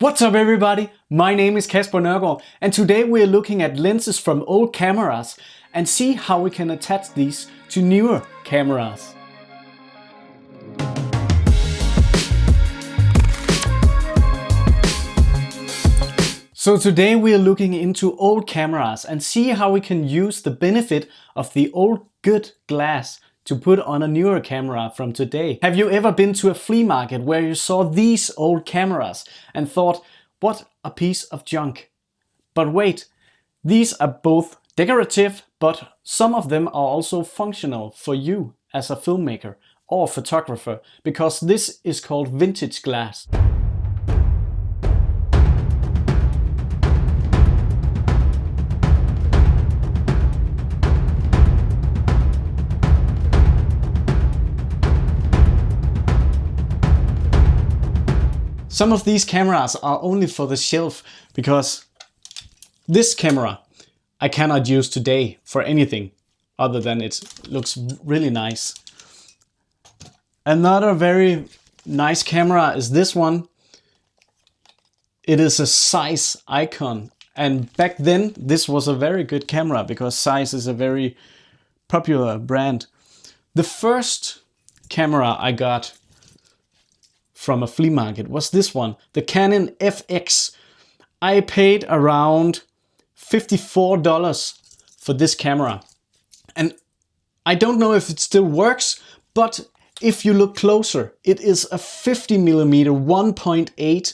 What's up everybody? My name is Kasper Nørgaard and today we are looking at lenses from old cameras and see how we can attach these to newer cameras. So today we are looking into old cameras and see how we can use the benefit of the old good glass to put on a newer camera from today. Have you ever been to a flea market where you saw these old cameras and thought, what a piece of junk? But wait, these are both decorative, but some of them are also functional for you as a filmmaker or photographer, because this is called vintage glass. Some of these cameras are only for the shelf because this camera I cannot use today for anything other than it looks really nice. Another very nice camera is this one. It is a Zeiss icon, and back then this was a very good camera because Zeiss is a very popular brand. The first camera I got from a flea market was this one, the Canon FX. I paid around $54 for this camera. And I don't know if it still works, but if you look closer, it is a 50mm 1.8,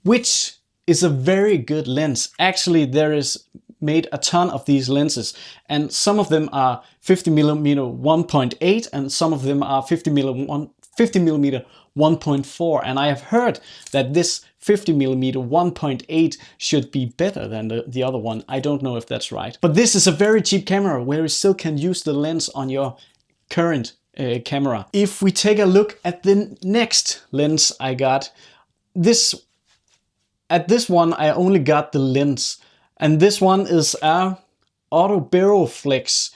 which is a very good lens. Actually, there is made a ton of these lenses, and some of them are 50mm 1.8 and some of them are 50mm 1.4, and I have heard that this 50mm 1.8 should be better than the other one. I don't know if that's right. But this is a very cheap camera where you still can use the lens on your current camera. If we take a look at the next lens I got, at this one I only got the lens, and this one is a Autoberoflex.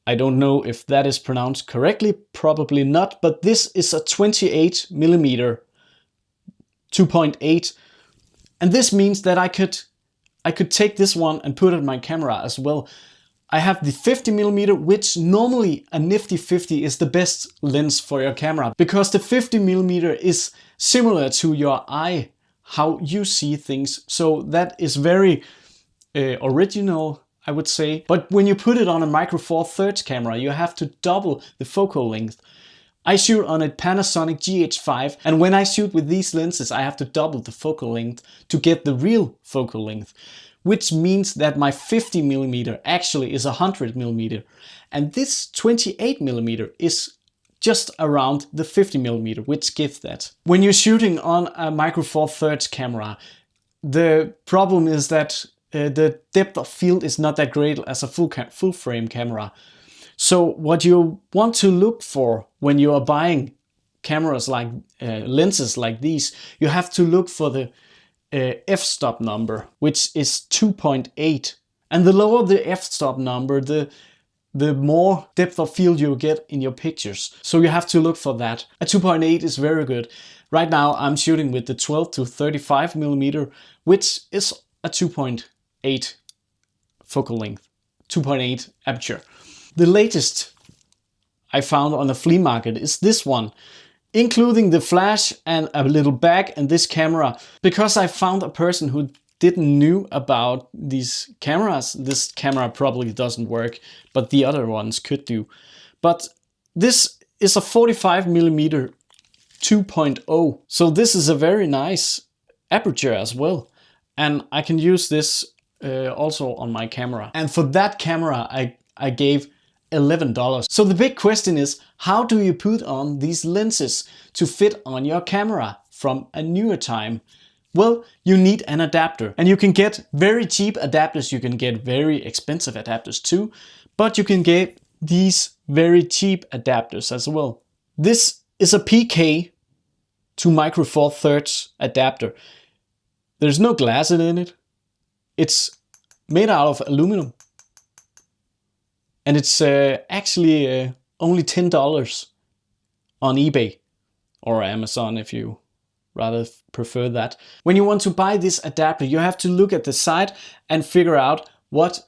I don't know if that is pronounced correctly, probably not, but this is a 28mm 2.8, and this means that I could take this one and put it in my camera as well. I have the 50mm, which normally a nifty 50 is the best lens for your camera, because the 50mm is similar to your eye, how you see things, so that is very original, I would say. But when you put it on a Micro Four Thirds camera, you have to double the focal length. I shoot on a Panasonic GH5, and when I shoot with these lenses, I have to double the focal length to get the real focal length, which means that my 50mm actually is 100mm, and this 28mm is just around the 50mm, which gives that. When you're shooting on a Micro Four Thirds camera, the problem is that the depth of field is not that great as a full frame camera. So what you want to look for when you are buying cameras like lenses like these, you have to look for the f-stop number, which is 2.8. And the lower the f-stop number, the more depth of field you get in your pictures. So you have to look for that. A 2.8 is very good. Right now I'm shooting with the 12 to 35mm, which is a 2.8 focal length, 2.8 aperture. The latest I found on the flea market is this one, including the flash and a little bag and this camera, because I found a person who didn't knew about these cameras. This camera probably doesn't work, but the other ones could do. But this is a 45mm 2.0, so this is a very nice aperture as well, and I can use this also on my camera. And for that camera I gave $11. So the big question is, how do you put on these lenses to fit on your camera from a newer time? Well, you need an adapter, and you can get very cheap adapters, you can get very expensive adapters too, but you can get these very cheap adapters as well. This is a PK to Micro Four Thirds adapter. There's no glass in it. It's made out of aluminum, and it's actually only $10 on eBay or Amazon if you rather prefer that. When you want to buy this adapter, you have to look at the site and figure out what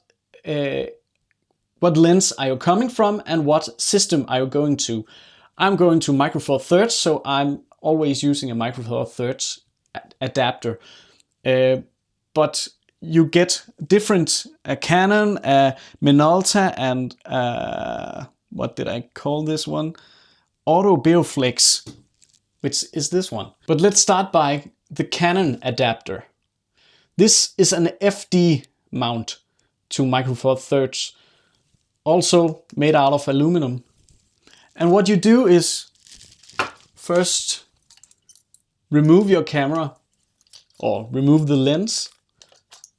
lens are you coming from and what system are you going to. I'm going to Micro Four Thirds, so I'm always using a Micro Four Thirds adapter. But you get different Canon, Minolta, and what did I call this one? Auto Beoflex, which is this one. But let's start by the Canon adapter. This is an FD mount to Micro Four Thirds, also made out of aluminum. And what you do is first remove your camera, or remove the lens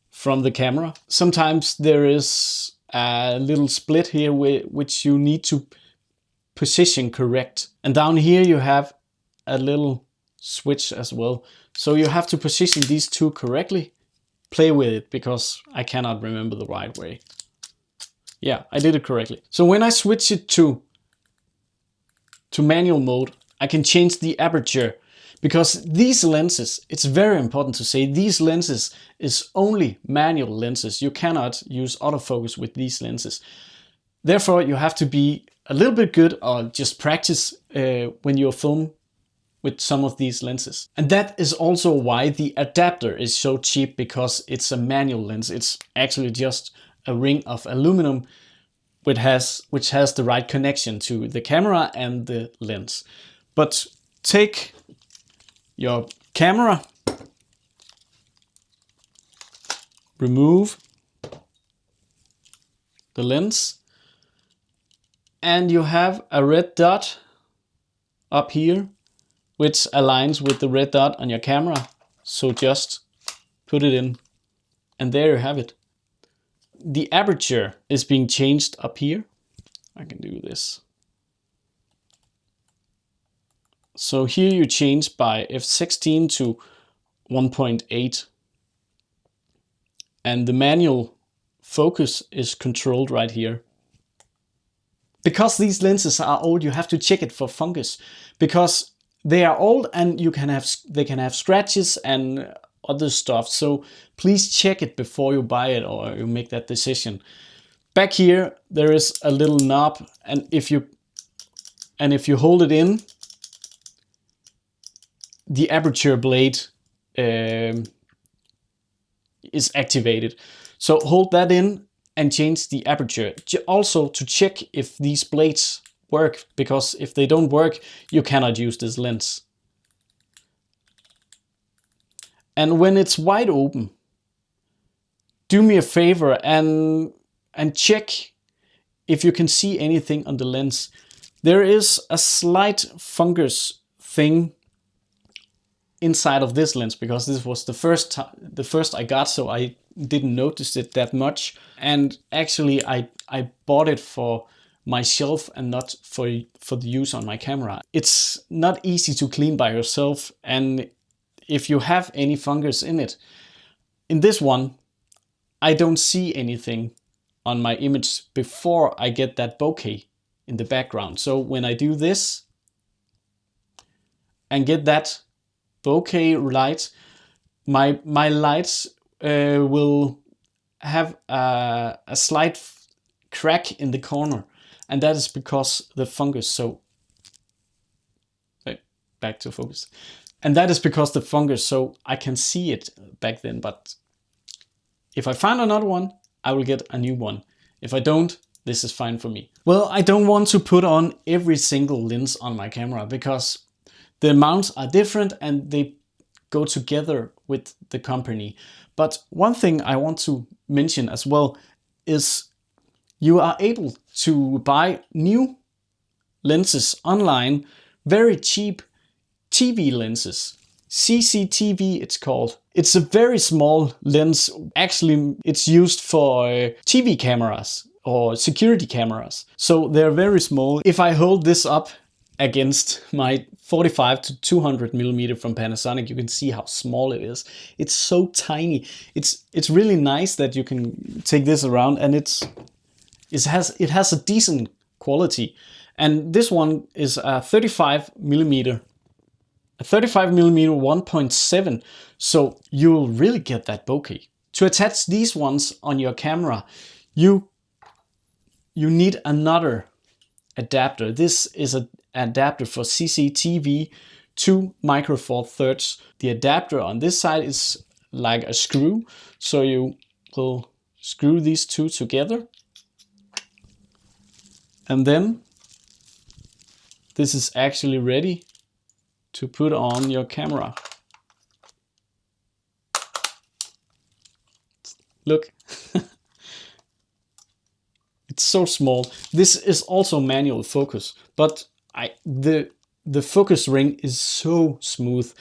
from the camera. Sometimes there is a little split here which you need to position correct. And down here you have a little switch as well. So you have to position these two correctly. Play with it because I cannot remember the right way. Yeah, I did it correctly. So when I switch it to manual mode, I can change the aperture. Because these lenses, it's very important to say, these lenses is only manual lenses. You cannot use autofocus with these lenses. Therefore, you have to be a little bit good or just practice when you film with some of these lenses. And that is also why the adapter is so cheap, because it's a manual lens. It's actually just a ring of aluminum which has the right connection to the camera and the lens. But take your camera, remove the lens, and you have a red dot up here which aligns with the red dot on your camera. So just put it in, and there you have it. The aperture is being changed up here. I can do this. So here you change by f16 to 1.8. And the manual focus is controlled right here. Because these lenses are old, you have to check it for fungus. Because they are old and they can have scratches and other stuff. So please check it before you buy it or you make that decision. Back here there is a little knob, and if you hold it in, the aperture blade is activated. So hold that in and change the aperture. Also to check if these blades work, because if they don't work, you cannot use this lens. And when it's wide open, do me a favor and check if you can see anything on the lens. There is a slight fungus thing inside of this lens, because this was the first I got, so I didn't notice it that much. And actually I bought it for myself and not for the use on my camera. It's not easy to clean by yourself, and if you have any fungus in it, in this one I don't see anything on my image before I get that bokeh in the background. So when I do this and get that bokeh light, my lights will have a slight crack in the corner, and that is because the fungus. So back to focus. And that is because the fungus, so I can see it back then. But if I find another one, I will get a new one. If I don't, this is fine for me. Well, I don't want to put on every single lens on my camera, because the mounts are different and they go together with the company. But one thing I want to mention as well is you are able to buy new lenses online, very cheap TV lenses. CCTV it's called. It's a very small lens. Actually, it's used for TV cameras or security cameras. So they're very small. If I hold this up against my 45 to 200 millimeter from Panasonic, you can see how small it is. It's so tiny. It's really nice that you can take this around, and it has a decent quality. And this one is a 35 millimeter a 35mm 1.7, so you'll really get that bokeh. To attach these ones on your camera, you need another adapter. This is an adapter for CCTV to Micro Four Thirds. The adapter on this side is like a screw, so you will screw these two together, and then this is actually ready to put on your camera. Look, it's so small. This is also manual focus, but the focus ring is so smooth.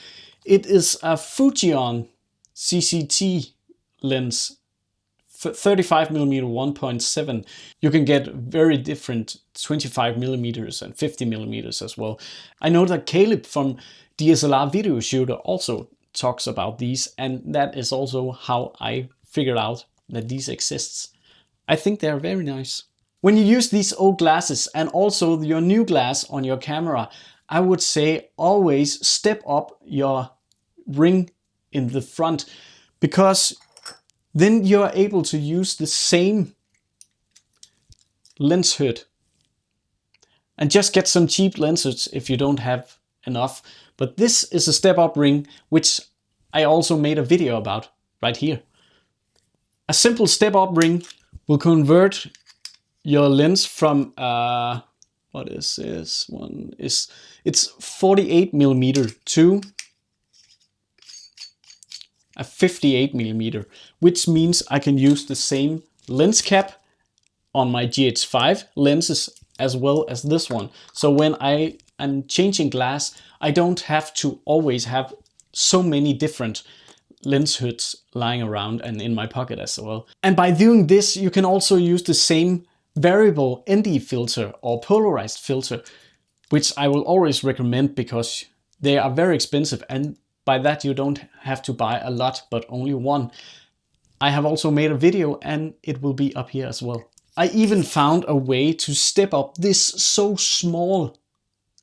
It is a Fujian CCT lens, 35mm 1.7. You can get very different 25mm and 50mm as well. I know that Caleb from DSLR Video Shooter also talks about these, and that is also how I figured out that these exists. I think they are very nice. When you use these old glasses and also your new glass on your camera, I would say always step up your ring in the front, because then you're able to use the same lens hood and just get some cheap lenses if you don't have enough. But this is a step up ring, which I also made a video about right here. A simple step up ring will convert your lens from what is this one? It's 48mm to a 58mm, which means I can use the same lens cap on my GH5 lenses as well as this one. So when I am changing glass, I don't have to always have so many different lens hoods lying around and in my pocket as well. And by doing this, you can also use the same variable ND filter or polarized filter, which I will always recommend because they are very expensive, and by that you don't have to buy a lot, but only one. I have also made a video and it will be up here as well. I even found a way to step up this so small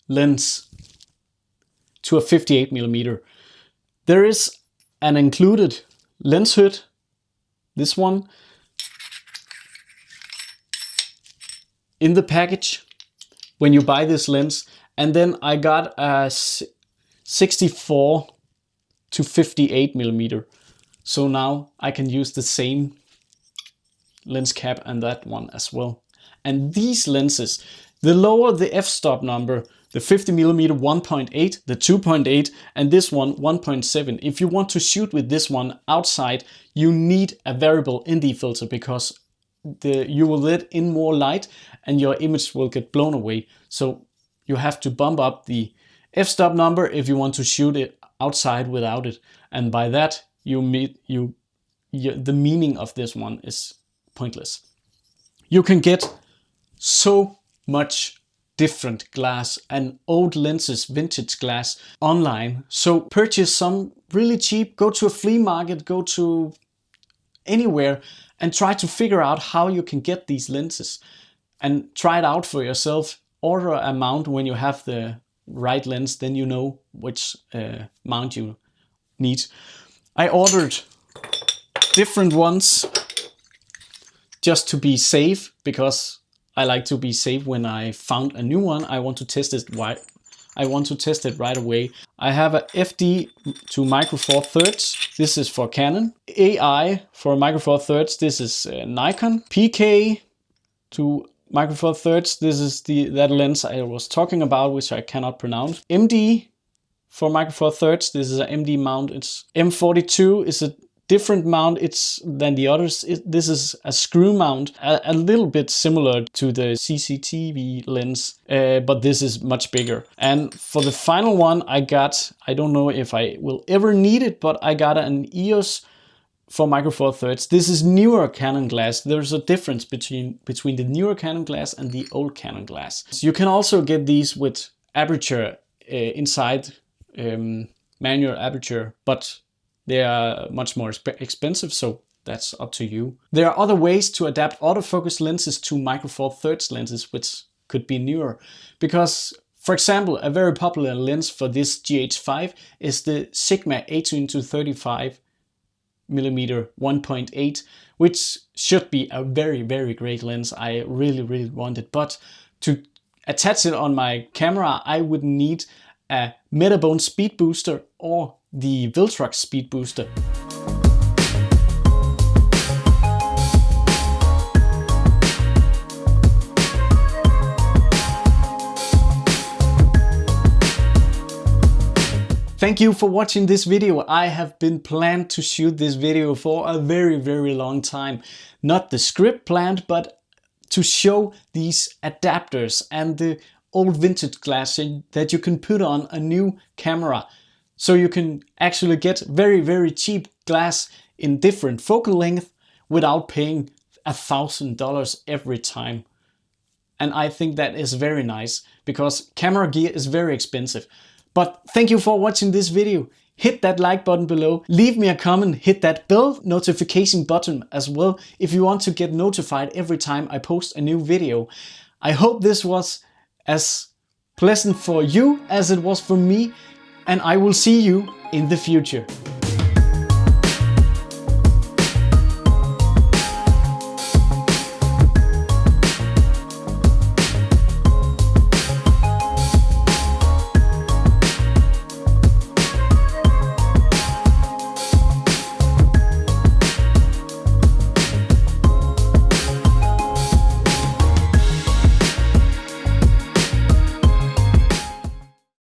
lens to a 58mm. There is an included lens hood, this one, in the package when you buy this lens, and then I got a 64 to 58mm. So now I can use the same lens cap and that one as well. And these lenses, the lower the f-stop number, the 50mm 1.8, the 2.8, and this one 1.7. If you want to shoot with this one outside, you need a variable ND filter, because you will let in more light and your image will get blown away. So you have to bump up the f-stop number if you want to shoot it outside without it. And by that, the meaning of this one is pointless. You can get so much different glass and old lenses, vintage glass online. So purchase some really cheap, go to a flea market, go to anywhere and try to figure out how you can get these lenses and try it out for yourself. Order a mount when you have the right lens, then you know which mount you need. I ordered different ones just to be safe, because I like to be safe. When I found a new one, I want to test it right away. I have a FD to Micro Four Thirds. This is for Canon. AI for Micro Four Thirds. This is Nikon. PK to Micro Four Thirds. This is that lens I was talking about, which I cannot pronounce. MD for Micro Four Thirds. This is an MD mount. It's M42 is a different mount than the others. This is a screw mount, a little bit similar to the CCTV lens, but this is much bigger. And for the final one I don't know if I will ever need it, but I got an EOS for Micro Four Thirds. This is newer Canon glass. There's a difference between the newer Canon glass and the old Canon glass. So you can also get these with aperture inside, manual aperture, but they are much more expensive, so that's up to you. There are other ways to adapt autofocus lenses to Micro Four Thirds lenses, which could be newer, because For example, a very popular lens for this GH5 is the Sigma 18-35mm 1.8, which should be a very great lens. I really want it, but to attach it on my camera I would need a Metabone speed booster or the Viltrox speed booster. Thank you for watching this video. I have been planned to shoot this video for a very long time. Not the script planned, but to show these adapters and the old vintage glass that you can put on a new camera. So you can actually get very cheap glass in different focal length without paying $1,000 every time. And I think that is very nice because camera gear is very expensive. But thank you for watching this video. Hit that like button below, leave me a comment, hit that bell notification button as well if you want to get notified every time I post a new video. I hope this was as pleasant for you as it was for me, and I will see you in the future.